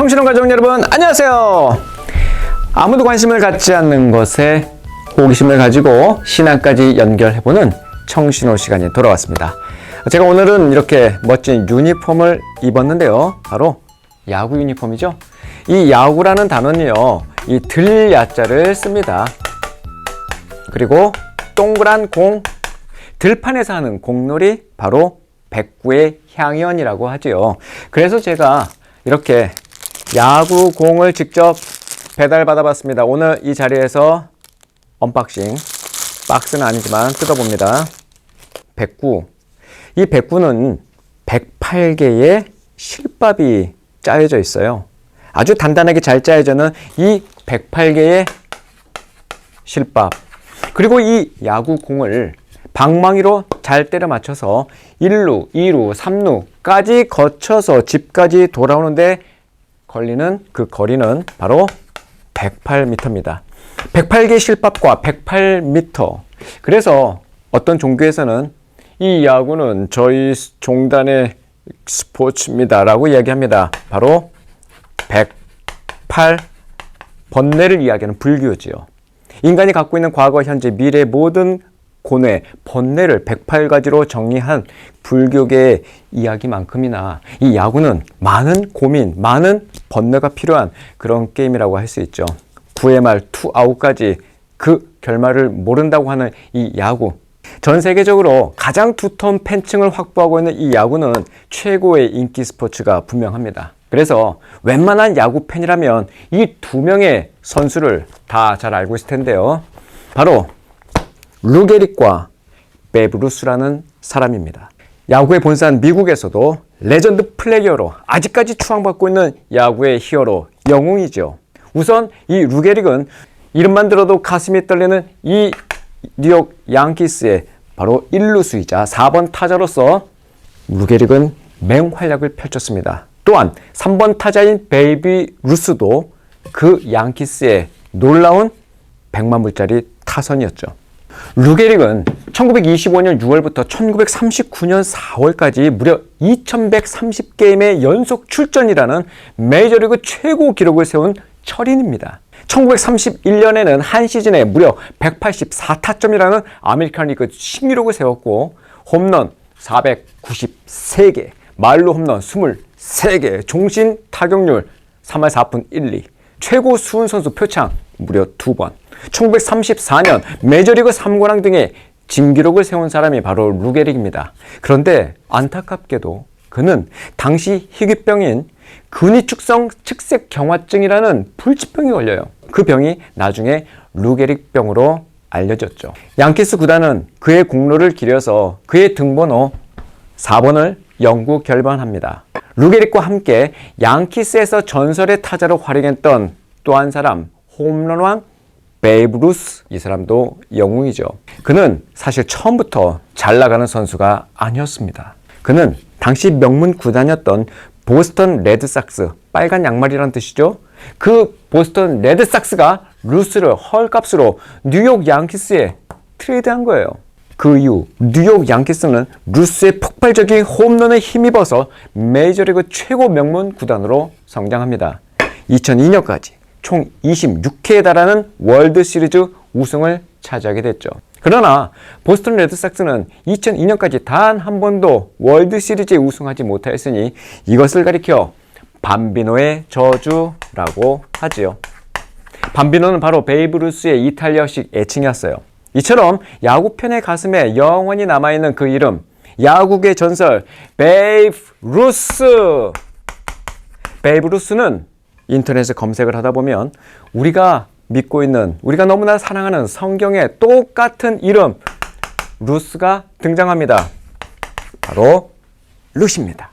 청신호 가족 여러분, 안녕하세요. 아무도 관심을 갖지 않는 것에 호기심을 가지고 신앙까지 연결해보는 청신호 시간이 돌아왔습니다. 제가 오늘은 이렇게 멋진 유니폼을 입었는데요. 바로 야구 유니폼이죠. 이 야구라는 단어는요, 이 들야자를 씁니다. 그리고 동그란 공, 들판에서 하는 공놀이, 바로 백구의 향연이라고 하지요. 그래서 제가 이렇게 야구 공을 직접 배달받아봤습니다. 오늘 이 자리에서 언박싱, 박스는 아니지만 뜯어봅니다. 백구. 이 백구는 108개의 실밥이 짜여져 있어요. 아주 단단하게 잘 짜여져는 이 108개의 실밥. 그리고 이 야구 공을 방망이로 잘 때려 맞춰서 1루, 2루, 3루까지 거쳐서 집까지 돌아오는데 걸리는 그 거리는 바로 108m입니다. 108개 실밥과 108m. 그래서 어떤 종교에서는 이 야구는 저희 종단의 스포츠입니다 라고 이야기합니다. 바로 108 번뇌를 이야기하는 불교지요. 인간이 갖고 있는 과거, 현재, 미래 모든 고뇌, 번뇌를 108가지로 정리한 불교계의 이야기만큼이나 이 야구는 많은 고민, 많은 번뇌가 필요한 그런 게임이라고 할 수 있죠. 9회 말 투아웃까지 그 결말을 모른다고 하는 이 야구. 전 세계적으로 가장 두터운 팬층을 확보하고 있는 이 야구는 최고의 인기 스포츠가 분명합니다. 그래서 웬만한 야구 팬이라면 이 두 명의 선수를 다 잘 알고 있을 텐데요. 바로 루 게릭과 베이브 루스라는 사람입니다. 야구의 본산 미국에서도 레전드 플레이어로 아직까지 추앙받고 있는 야구의 히어로, 영웅이죠. 우선 이 루 게릭은 이름만 들어도 가슴이 떨리는 이 뉴욕 양키스의 바로 1루수이자 4번 타자로서 루 게릭은 맹활약을 펼쳤습니다. 또한 3번 타자인 베이비 루스도 그 양키스의 놀라운 100만 불짜리 타선이었죠. 루 게릭은 1925년 6월부터 1939년 4월까지 무려 2130게임의 연속 출전이라는 메이저리그 최고 기록을 세운 철인입니다. 1931년에는 한 시즌에 무려 184타점이라는 아메리칸 리그 신기록을 세웠고, 홈런 493개, 말루 홈런 23개, 종신 타격률 3할 4푼 1리, 최고 수훈 선수 표창 무려 2번, 1934년 메이저리그 3관왕 등의 진기록을 세운 사람이 바로 루 게릭입니다. 그런데 안타깝게도 그는 당시 희귀병인 근위축성 측색경화증이라는 불치병이 걸려요. 그 병이 나중에 루 게릭병으로 알려졌죠. 양키스 구단은 그의 공로를 기려서 그의 등번호 4번을 영구 결번합니다. 루 게릭과 함께 양키스에서 전설의 타자로 활약했던 또 한 사람, 홈런왕 베이브 루스, 이 사람도 영웅이죠. 그는 사실 처음부터 잘 나가는 선수가 아니었습니다. 그는 당시 명문 구단이었던 보스턴 레드삭스, 빨간 양말이라는 뜻이죠. 그 보스턴 레드삭스가 루스를 헐값으로 뉴욕 양키스에 트레이드한 거예요. 그 이후 뉴욕 양키스는 루스의 폭발적인 홈런에 힘입어서 메이저리그 최고 명문 구단으로 성장합니다. 2002년까지 총 26회에 달하는 월드시리즈 우승을 차지하게 됐죠. 그러나 보스턴 레드삭스는 2002년까지 단 한 번도 월드시리즈에 우승하지 못하였으니 이것을 가리켜 밤비노의 저주라고 하지요. 밤비노는 바로 베이브 루스의 이탈리아식 애칭이었어요. 이처럼 야구팬의 가슴에 영원히 남아있는 그 이름, 야구의 전설 베이브 루스. 베이브 루스는 인터넷에 검색을 하다 보면 우리가 믿고 있는, 우리가 너무나 사랑하는 성경의 똑같은 이름 루스가 등장합니다. 바로 루시입니다.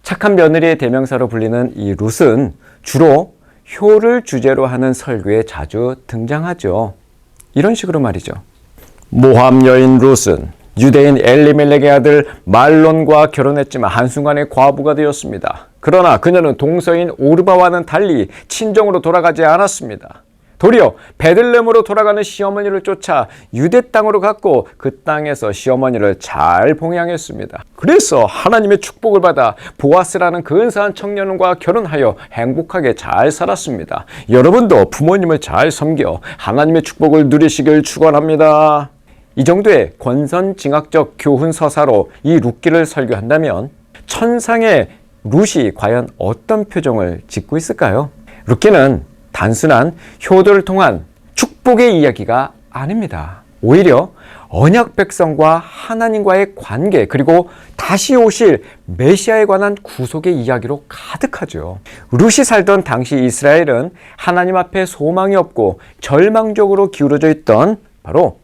착한 며느리의 대명사로 불리는 이 룻은 주로 효를 주제로 하는 설교에 자주 등장하죠. 이런 식으로 말이죠. 모함 여인 룻은 유대인 엘리멜렉의 아들 말론과 결혼했지만 한순간에 과부가 되었습니다. 그러나 그녀는 동서인 오르바와는 달리 친정으로 돌아가지 않았습니다. 도리어 베들레헴으로 돌아가는 시어머니를 쫓아 유대 땅으로 갔고 그 땅에서 시어머니를 잘 봉양했습니다. 그래서 하나님의 축복을 받아 보아스라는 근사한 청년과 결혼하여 행복하게 잘 살았습니다. 여러분도 부모님을 잘 섬겨 하나님의 축복을 누리시길 축원합니다. 이 정도의 권선징악적 교훈 서사로 이 룻기를 설교한다면 천상의 룻이 과연 어떤 표정을 짓고 있을까요? 룻기는 단순한 효도를 통한 축복의 이야기가 아닙니다. 오히려 언약 백성과 하나님과의 관계, 그리고 다시 오실 메시아에 관한 구속의 이야기로 가득하죠. 룻이 살던 당시 이스라엘은 하나님 앞에 소망이 없고 절망적으로 기울어져 있던 바로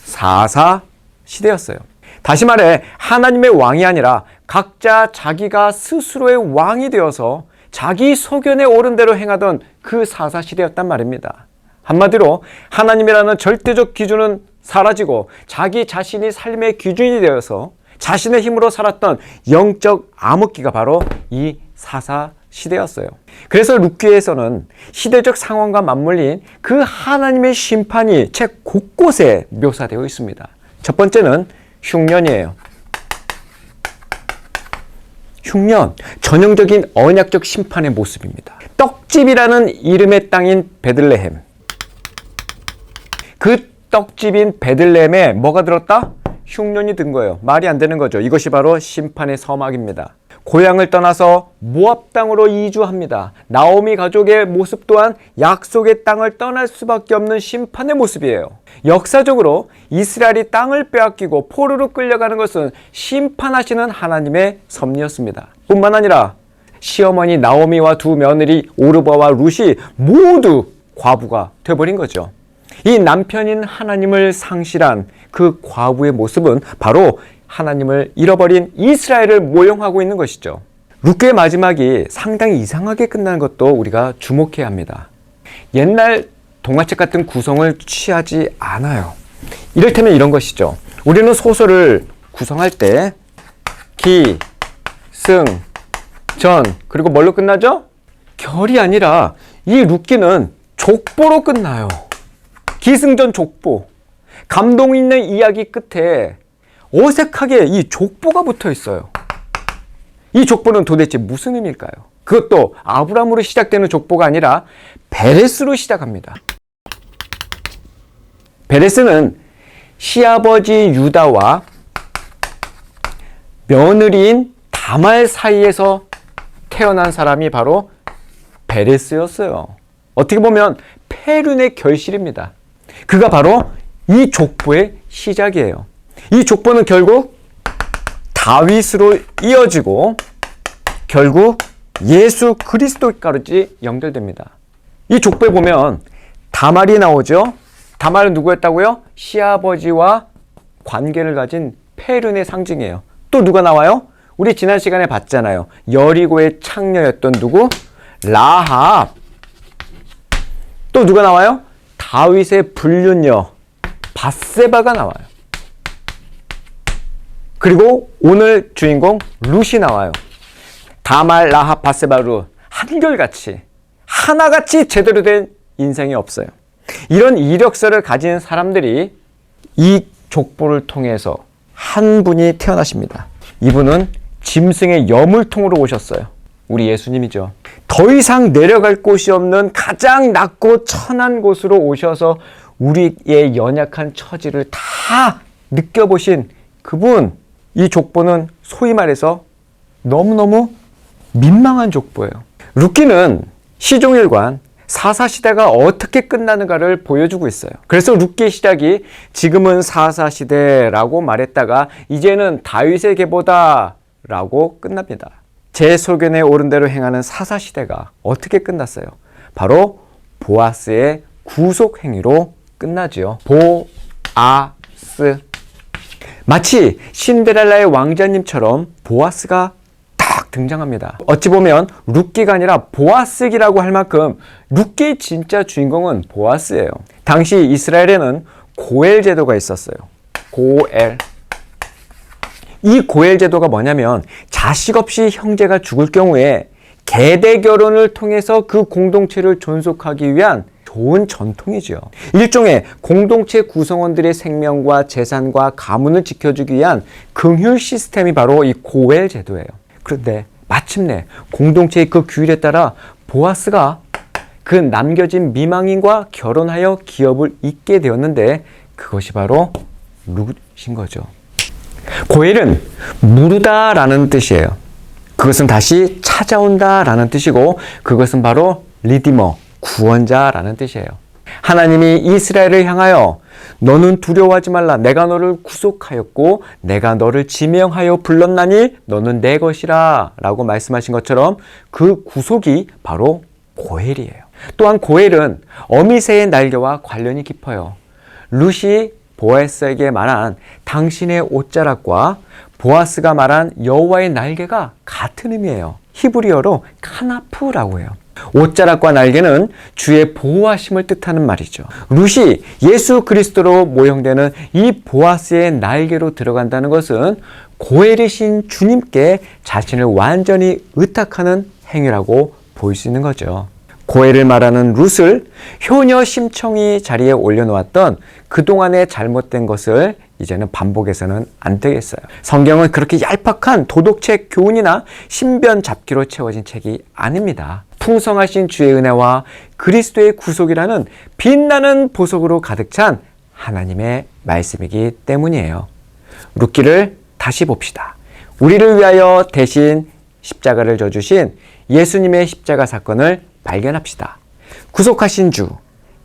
사사 시대였어요. 다시 말해 하나님의 왕이 아니라 각자 자기가 스스로의 왕이 되어서 자기 소견에 옳은 대로 행하던 그 사사 시대였단 말입니다. 한마디로 하나님이라는 절대적 기준은 사라지고 자기 자신이 삶의 기준이 되어서 자신의 힘으로 살았던 영적 암흑기가 바로 이 사사 시대였어요. 그래서 룻기에서는 시대적 상황과 맞물린 그 하나님의 심판이 책 곳곳에 묘사되어 있습니다. 첫 번째는 흉년이에요. 흉년, 전형적인 언약적 심판의 모습입니다. 떡집이라는 이름의 땅인 베들레헴. 그 떡집인 베들레헴에 뭐가 들었다? 흉년이 든 거예요. 말이 안 되는 거죠. 이것이 바로 심판의 서막입니다. 고향을 떠나서 모압 땅으로 이주합니다. 나오미 가족의 모습 또한 약속의 땅을 떠날 수밖에 없는 심판의 모습이에요. 역사적으로 이스라엘이 땅을 빼앗기고 포로로 끌려가는 것은 심판하시는 하나님의 섭리였습니다. 뿐만 아니라 시어머니 나오미와 두 며느리 오르바와 룻이 모두 과부가 되어버린 거죠. 이 남편인 하나님을 상실한 그 과부의 모습은 바로 하나님을 잃어버린 이스라엘을 모형하고 있는 것이죠. 룻기의 마지막이 상당히 이상하게 끝나는 것도 우리가 주목해야 합니다. 옛날 동화책 같은 구성을 취하지 않아요. 이를테면 이런 것이죠. 우리는 소설을 구성할 때 기, 승, 전, 그리고 뭘로 끝나죠? 결이 아니라 이 룻기는 족보로 끝나요. 기승전 족보. 감동 있는 이야기 끝에 어색하게 이 족보가 붙어 있어요. 이 족보는 도대체 무슨 의미일까요? 그것도 아브라함으로 시작되는 족보가 아니라 베레스로 시작합니다. 베레스는 시아버지 유다와 며느리인 다말 사이에서 태어난 사람이 바로 베레스였어요. 어떻게 보면 페륜의 결실입니다. 그가 바로 이 족보의 시작이에요. 이 족보는 결국 다윗으로 이어지고 결국 예수 그리스도까지 연결됩니다. 이 족보에 보면 다말이 나오죠. 다말은 누구였다고요? 시아버지와 관계를 가진 페륜의 상징이에요. 또 누가 나와요? 우리 지난 시간에 봤잖아요. 여리고의 창녀였던 누구? 라합. 또 누가 나와요? 다윗의 불륜녀 밧세바가 나와요. 그리고 오늘 주인공 룻이 나와요. 다말, 라합, 밧세바, 룻 한결같이 하나같이 제대로 된 인생이 없어요. 이런 이력서를 가진 사람들이 이 족보를 통해서 한 분이 태어나십니다. 이분은 짐승의 여물통으로 오셨어요. 우리 예수님이죠. 더 이상 내려갈 곳이 없는 가장 낮고 천한 곳으로 오셔서 우리의 연약한 처지를 다 느껴보신 그분. 이 족보는 소위 말해서 너무너무 민망한 족보예요. 룻기는 시종일관 사사시대가 어떻게 끝나는가를 보여주고 있어요. 그래서 룻기의 시작이 지금은 사사시대라고 말했다가 이제는 다윗의 계보다 라고 끝납니다. 제 소견에 옳은 대로 행하는 사사시대가 어떻게 끝났어요? 바로 보아스의 구속행위로 끝나지요. 보아스. 마치 신데렐라의 왕자님처럼 보아스가 딱 등장합니다. 어찌 보면 룻기가 아니라 보아스기라고 할 만큼 룻기의 진짜 주인공은 보아스예요. 당시 이스라엘에는 고엘 제도가 있었어요. 고엘. 이 고엘 제도가 뭐냐면 자식 없이 형제가 죽을 경우에 계대 결혼을 통해서 그 공동체를 존속하기 위한 좋은 전통이죠. 일종의 공동체 구성원들의 생명과 재산과 가문을 지켜주기 위한 긍휼 시스템이 바로 이 고엘 제도예요. 그런데 마침내 공동체의 그 규율에 따라 보아스가 그 남겨진 미망인과 결혼하여 기업을 잇게 되었는데 그것이 바로 룻인 거죠. 고엘은 무르다라는 뜻이에요. 그것은 다시 찾아온다라는 뜻이고 그것은 바로 리디머, 구원자라는 뜻이에요. 하나님이 이스라엘을 향하여 너는 두려워하지 말라. 내가 너를 구속하였고 내가 너를 지명하여 불렀나니 너는 내 것이라 라고 말씀하신 것처럼 그 구속이 바로 고엘이에요. 또한 고엘은 어미새의 날개와 관련이 깊어요. 룻이 보아스에게 말한 당신의 옷자락과 보아스가 말한 여호와의 날개가 같은 의미예요. 히브리어로 카나프라고 해요. 옷자락과 날개는 주의 보호하심을 뜻하는 말이죠. 룻이 예수 그리스도로 모형되는 이 보아스의 날개로 들어간다는 것은 고엘이신 주님께 자신을 완전히 의탁하는 행위라고 볼 수 있는 거죠. 고엘을 말하는 룻을 효녀 심청이 자리에 올려놓았던 그동안의 잘못된 것을 이제는 반복해서는 안 되겠어요. 성경은 그렇게 얄팍한 도덕책 교훈이나 신변 잡기로 채워진 책이 아닙니다. 풍성하신 주의 은혜와 그리스도의 구속이라는 빛나는 보석으로 가득 찬 하나님의 말씀이기 때문이에요. 룻기를 다시 봅시다. 우리를 위하여 대신 십자가를 져주신 예수님의 십자가 사건을 발견합시다. 구속하신 주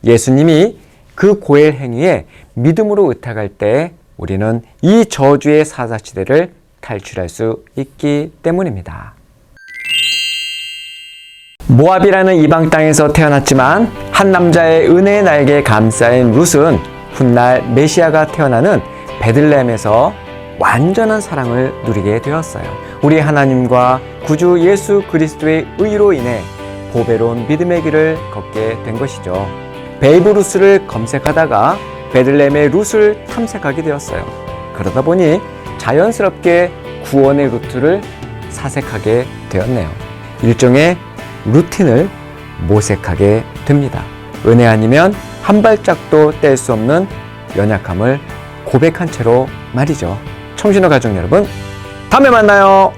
예수님이 그 고엘 행위에 믿음으로 의탁할 때 우리는 이 저주의 사사시대를 탈출할 수 있기 때문입니다. 모압이라는 이방 땅에서 태어났지만 한 남자의 은혜의 날개에 감싸인 룻은 훗날 메시아가 태어나는 베들레헴에서 완전한 사랑을 누리게 되었어요. 우리 하나님과 구주 예수 그리스도의 의로 인해 보배로운 믿음의 길을 걷게 된 것이죠. 베이브 루스를 검색하다가 베들레헴의 룻을 탐색하게 되었어요. 그러다 보니 자연스럽게 구원의 루트를 사색하게 되었네요. 일종의 루틴을 모색하게 됩니다. 은혜 아니면 한 발짝도 뗄 수 없는 연약함을 고백한 채로 말이죠. 청신호 가족 여러분, 다음에 만나요.